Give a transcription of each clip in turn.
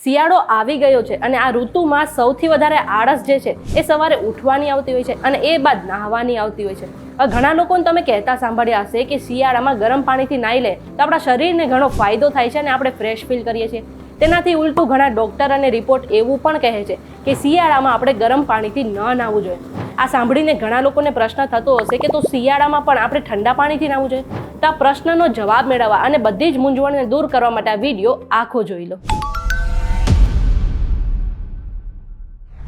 શિયાળો આવી ગયો છે અને આ ઋતુમાં સૌથી વધારે આળસ જે છે એ સવારે ઉઠવાની આવતી હોય છે અને એ બાદ નહાવાની આવતી હોય છે. ઘણા લોકોને તમે કહેતા સાંભળ્યા હશે કે શિયાળામાં ગરમ પાણીથી નાહી લે તો આપણા શરીરને ઘણો ફાયદો થાય છે અને આપણે ફ્રેશ ફીલ કરીએ છીએ. તેનાથી ઉલટું ઘણા ડૉક્ટર અને રિપોર્ટ એવું પણ કહે છે કે શિયાળામાં આપણે ગરમ પાણીથી ન નાહવું જોઈએ. આ સાંભળીને ઘણા લોકોને પ્રશ્ન થતો હશે કે તો શિયાળામાં પણ આપણે ઠંડા પાણીથી નાહવું જોઈએ. તો આ પ્રશ્નનો જવાબ મેળવવા અને બધી જ મૂંઝવણને દૂર કરવા માટે આ વિડીયો આખો જોઈ લો.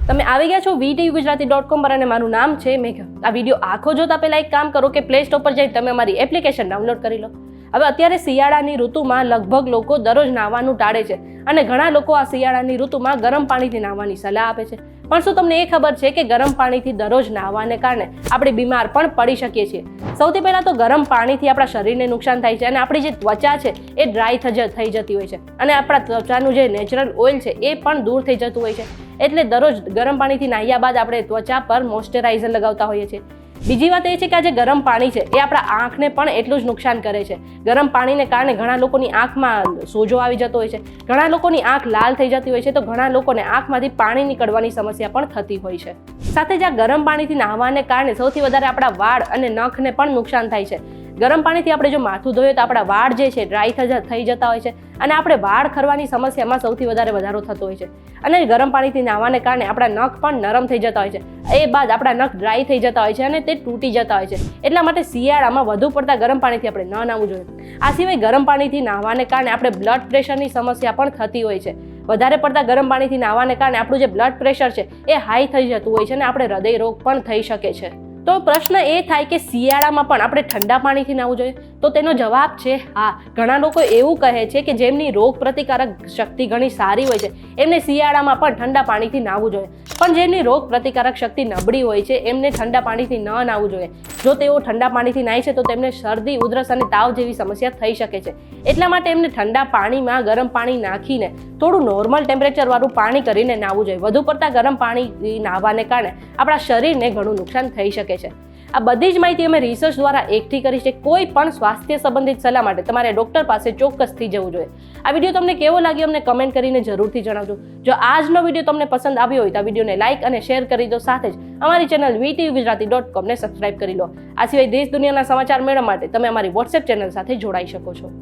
તમે આવી ગયા છો VTUgujarati.com પર અને મારું નામ છે મેઘા. આ વિડીયો આખો જોતા પહેલા એક કામ કરો કે પ્લે સ્ટોર પર જઈ તમે અમારી એપ્લિકેશન ડાઉનલોડ કરી લો. હવે અત્યારે શિયાળાની ઋતુમાં લગભગ લોકો દરરોજ નાહવાનું ટાળે છે અને ઘણા લોકો આ શિયાળાની ઋતુમાં ગરમ પાણીથી નાહવાની સલાહ આપે છે. પણ શું તમને એ ખબર છે કે ગરમ પાણીથી દરરોજ નાહવાને કારણે આપણે બીમાર પણ પડી શકીએ છીએ? સૌથી પહેલાં તો ગરમ પાણીથી આપણા શરીરને નુકસાન થાય છે અને આપણી જે ત્વચા છે એ ડ્રાય થઈ જતી હોય છે અને આપણા ત્વચાનું જે નેચરલ ઓઇલ છે એ પણ દૂર થઈ જતું હોય છે. એટલે દરરોજ ગરમ પાણીથી નાહ્યા બાદ આપણે ત્વચા પર મોઇશ્ચરાઇઝર લગાવતા હોઈએ છીએ. બીજી વાત એ છે કે આ જે ગરમ પાણી છે એ આપણા આંખને પણ એટલું જ નુકસાન કરે છે. ગરમ પાણીને કારણે ઘણા લોકોની આંખમાં સોજો આવી જતો હોય છે, ઘણા લોકોની આંખ લાલ થઈ જતી હોય છે, તો ઘણા લોકોને આંખમાંથી પાણી નીકળવાની સમસ્યા પણ થતી હોય છે. સાથે જ આ ગરમ પાણીથી નાહવાને કારણે સૌથી વધારે આપણા વાળ અને નખને પણ નુકસાન થાય છે. ગરમ પાણીથી આપણે જો માથું ધોઈએ તો આપણા વાળ જે છે ડ્રાય થઈ જતા હોય છે અને આપણે વાળ ખરવાની સમસ્યામાં સૌથી વધારે વધારો થતો હોય છે. અને ગરમ પાણીથી નાહવાને કારણે આપણા નખ પણ નરમ થઈ જતા હોય છે. એ બાદ આપણા નખ ડ્રાય થઈ જતા હોય છે અને તે તૂટી જતા હોય છે. એટલા માટે શિયાળામાં વધુ પડતા ગરમ પાણીથી આપણે ન નાહવું જોઈએ. આ સિવાય ગરમ પાણીથી નાહવાને કારણે આપણે બ્લડ પ્રેશરની સમસ્યા પણ થતી હોય છે. વધારે પડતા ગરમ પાણીથી નાહવાને કારણે આપણું જે બ્લડ પ્રેશર છે એ હાઈ થઈ જતું હોય છે અને આપણે હૃદય રોગ પણ થઈ શકે છે. તો પ્રશ્ન એ થાય કે શિયાળામાં પણ આપણે ઠંડા પાણીથી નાહવું જોઈએ? તો તેનો જવાબ છે હા. ઘણા લોકો એવું કહે છે કે જેમની રોગ પ્રતિકારક શક્તિ ઘણી સારી હોય છે એમને શિયાળામાં પણ ઠંડા પાણીથી નાહવું જોઈએ. પણ જેમની રોગ પ્રતિકારક શક્તિ નબળી હોય છે એમને ઠંડા પાણીથી ન નાહવું જોઈએ. જો તેઓ ઠંડા પાણીથી નાહે છે તો તેમને શરદી, ઉધરસ અને તાવ જેવી સમસ્યા થઈ શકે છે. એટલા માટે એમને ઠંડા પાણીમાં ગરમ પાણી નાખીને થોડું નોર્મલ ટેમ્પરેચર વાળું પાણી કરીને નાહવું જોઈએ. વધુ પડતા ગરમ પાણી નાહવાને કારણે આપણા શરીરને ઘણું નુકસાન થઈ શકે છે. આ બધી જ માહિતી અમે રિસર્ચ દ્વારા એકઠી કરી છે. કોઈ પણ સ્વાસ્થ્ય સંબંધિત સલાહ માટે તમારે ડૉક્ટર પાસે ચોક્કસથી જવું જોઈએ. આ વિડીયો તમને કેવો લાગ્યો અમને કમેન્ટ કરીને જરૂરથી જણાવજો. જો આજનો વિડીયો તમને પસંદ આવ્યો હોય તો આ વિડીયોને લાઇક અને શેર કરી દો. સાથે જ અમારી ચેનલ VTUgujarati.com ને સબસ્ક્રાઇબ કરી લો. આ સિવાય દેશ દુનિયાના સમાચાર મેળવવા માટે તમે અમારી WhatsApp ચેનલ સાથે જોડાઈ શકો છો.